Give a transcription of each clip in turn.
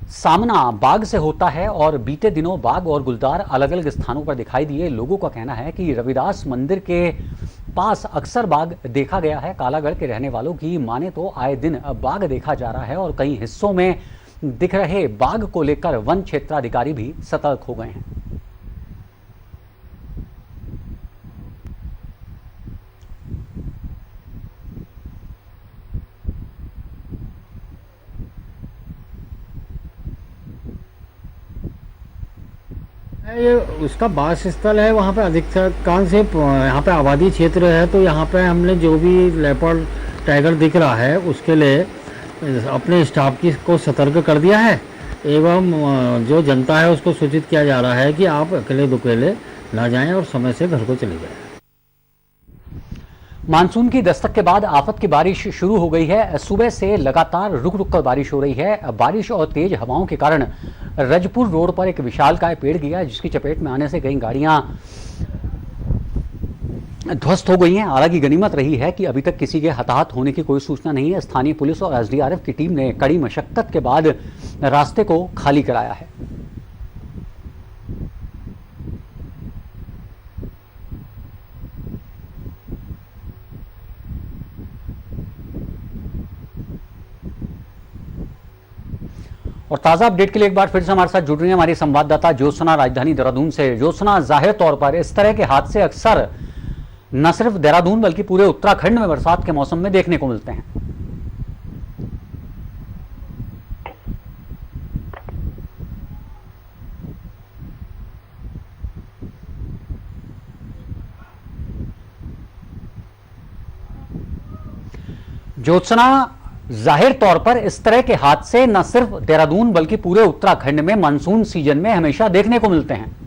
सामना बाघ से होता है और बीते दिनों बाघ और गुलदार अलग अलग स्थानों पर दिखाई दिए। लोगों का कहना है कि रविदास मंदिर के पास अक्सर बाघ देखा गया है। कालागढ़ के रहने वालों की माने तो आए दिन बाघ देखा जा रहा है और कई हिस्सों में दिख रहे बाघ को लेकर वन क्षेत्राधिकारी भी सतर्क हो गए हैं। ये उसका वास स्थल है, वहाँ पे अधिकांश से यहाँ पे आबादी क्षेत्र है, तो यहाँ पे हमने जो भी लेपर्ड टाइगर दिख रहा है उसके लिए अपने स्टाफ को सतर्क कर दिया है एवं जो जनता है उसको सूचित किया जा रहा है कि आप अकेले दुकेले ना जाएं और समय से घर को चले जाएं। मानसून की दस्तक के बाद आफत की बारिश शुरू हो गई है। सुबह से लगातार रुक रुक कर बारिश हो रही है। बारिश और तेज हवाओं के कारण रजपुर रोड पर एक विशालकाय पेड़ गिरा, जिसकी चपेट में आने से कई गाड़ियां ध्वस्त हो गई हैं। हालांकि गनीमत रही है कि अभी तक किसी के हताहत होने की कोई सूचना नहीं है। स्थानीय पुलिस और एसडीआरएफ की टीम ने कड़ी मशक्कत के बाद रास्ते को खाली कराया है। और ताज़ा अपडेट के लिए एक बार फिर से हमारे साथ जुड़ रही है हमारी संवाददाता ज्योत्सना, राजधानी देहरादून से। ज्योत्सना, जाहिर तौर पर इस तरह के हादसे अक्सर न सिर्फ देहरादून बल्कि पूरे उत्तराखंड में बरसात के मौसम में देखने को मिलते हैं। ज्योत्सना, जाहिर तौर पर इस तरह के हादसे न सिर्फ देहरादून बल्कि पूरे उत्तराखंड में मानसून सीजन में हमेशा देखने को मिलते हैं।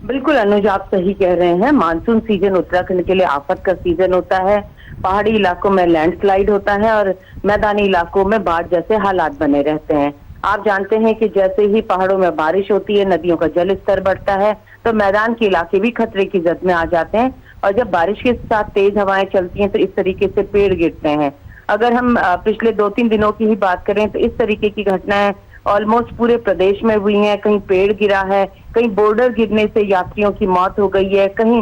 बिल्कुल अनुज, आप सही कह रहे हैं। मानसून सीजन उत्तराखंड के लिए आफत का सीजन होता है। पहाड़ी इलाकों में लैंडस्लाइड होता है और मैदानी इलाकों में बाढ़ जैसे हालात बने रहते हैं। आप जानते हैं कि जैसे ही पहाड़ों में बारिश होती है, नदियों का जल स्तर बढ़ता है, तो मैदान के इलाके भी खतरे की जद में आ जाते हैं। और जब बारिश के साथ तेज हवाएं चलती हैं तो इस तरीके से पेड़ गिरते हैं। अगर हम पिछले 2-3 दिनों की ही बात करें तो इस तरीके की घटनाएं ऑलमोस्ट पूरे प्रदेश में हुई हैं। कहीं पेड़ गिरा है, कहीं बोर्डर गिरने से यात्रियों की मौत हो गई है, कहीं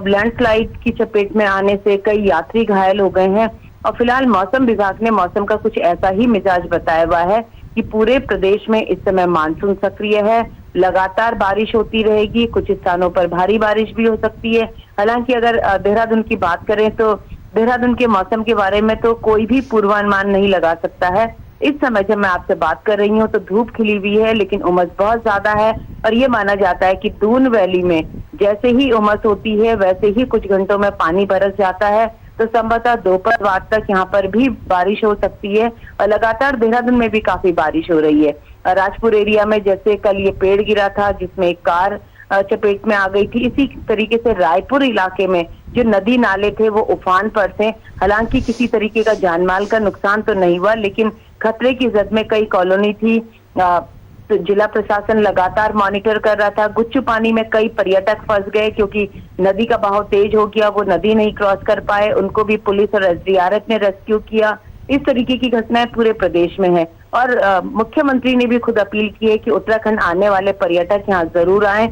लैंडस्लाइड की चपेट में आने से कई यात्री घायल हो गए हैं। और फिलहाल मौसम विभाग ने मौसम का कुछ ऐसा ही मिजाज बताया हुआ है कि पूरे प्रदेश में इस समय मानसून सक्रिय है। लगातार बारिश होती रहेगी, कुछ स्थानों पर भारी बारिश भी हो सकती है। हालांकि अगर देहरादून की बात करें तो देहरादून के मौसम के बारे में तो कोई भी पूर्वानुमान नहीं लगा सकता है। इस समय जब मैं आपसे बात कर रही हूँ तो धूप खिली हुई है, लेकिन उमस बहुत ज्यादा है। और ये माना जाता है कि दून वैली में जैसे ही उमस होती है वैसे ही कुछ घंटों में पानी बरस जाता है। तो संभवतः दोपहर बाद तक यहाँ पर भी बारिश हो सकती है। और लगातार देहरादून में भी काफी बारिश हो रही है। राजपुर एरिया में जैसे कल ये पेड़ गिरा था जिसमें एक कार चपेट में आ गई थी, इसी तरीके से रायपुर इलाके में जो नदी नाले थे वो उफान पर थे। हालांकि किसी तरीके का जानमाल का नुकसान तो नहीं हुआ, लेकिन खतरे की जद में कई कॉलोनी थी। तो जिला प्रशासन लगातार मॉनिटर कर रहा था। गुच्चू पानी में कई पर्यटक फंस गए क्योंकि नदी का बहाव तेज हो गया, वो नदी नहीं क्रॉस कर पाए। उनको भी पुलिस और एसडीआरएफ ने रेस्क्यू किया। इस तरीके की घटनाएं पूरे प्रदेश में है। और मुख्यमंत्री ने भी खुद अपील की है कि उत्तराखंड आने वाले पर्यटक यहाँ जरूर आए,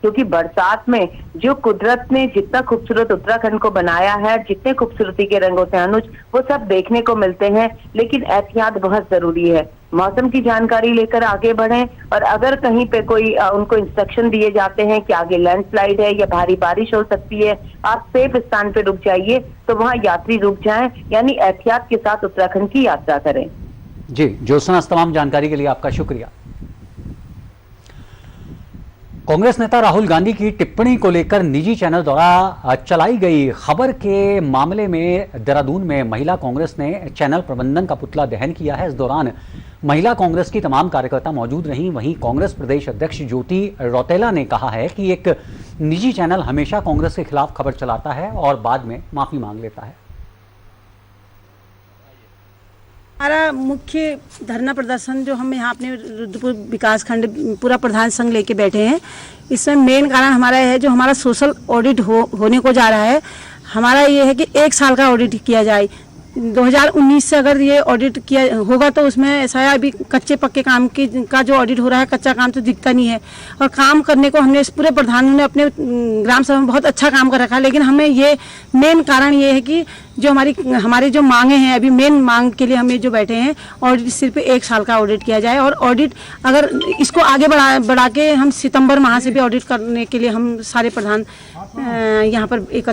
क्योंकि बरसात में जो कुदरत ने जितना खूबसूरत उत्तराखंड को बनाया है, जितने खूबसूरती के रंग होते हैं अनुज, वो सब देखने को मिलते हैं। लेकिन एहतियात बहुत जरूरी है। मौसम की जानकारी लेकर आगे बढ़ें और अगर कहीं पे कोई उनको इंस्ट्रक्शन दिए जाते हैं कि आगे लैंडस्लाइड है या भारी बारिश हो सकती है, आप सेफ स्थान पे रुक जाइए, तो वहाँ यात्री रुक जाएं। यानी एहतियात के साथ उत्तराखंड की यात्रा करें। जी ज्योत्सना, तमाम जानकारी के लिए आपका शुक्रिया। कांग्रेस नेता राहुल गांधी की टिप्पणी को लेकर निजी चैनल द्वारा चलाई गई खबर के मामले में देहरादून में महिला कांग्रेस ने चैनल प्रबंधन का पुतला दहन किया है। इस दौरान महिला कांग्रेस की तमाम कार्यकर्ता मौजूद रहीं। वहीं कांग्रेस प्रदेश अध्यक्ष ज्योति रौतेला ने कहा है कि एक निजी चैनल हमेशा कांग्रेस के खिलाफ खबर चलाता है और बाद में माफी मांग लेता है। हमारा मुख्य धरना प्रदर्शन जो हम यहाँ अपने रुद्रपुर विकास खंड पूरा प्रधान संघ लेके बैठे हैं, इसमें मेन कारण हमारा है जो हमारा सोशल ऑडिट होने को जा रहा है। हमारा ये है कि 1 साल का ऑडिट किया जाए। 2019 से अगर ये ऑडिट किया होगा तो उसमें ऐसा है, अभी कच्चे पक्के काम का जो ऑडिट हो रहा है, कच्चा काम तो दिखता नहीं है। और काम करने को हमने इस पूरे प्रधान ने अपने ग्राम सभा में बहुत अच्छा काम कर रखा है, लेकिन हमें ये मेन कारण ये है कि जो हमारी जो मांगे हैं, अभी मेन मांग के लिए हम ये जो बैठे हैं, ऑडिट सिर्फ 1 साल का ऑडिट किया जाए। और ऑडिट अगर इसको आगे बढ़ा के हम सितंबर माह से भी ऑडिट करने के लिए हम सारे प्रधान यहाँ पर एकत्र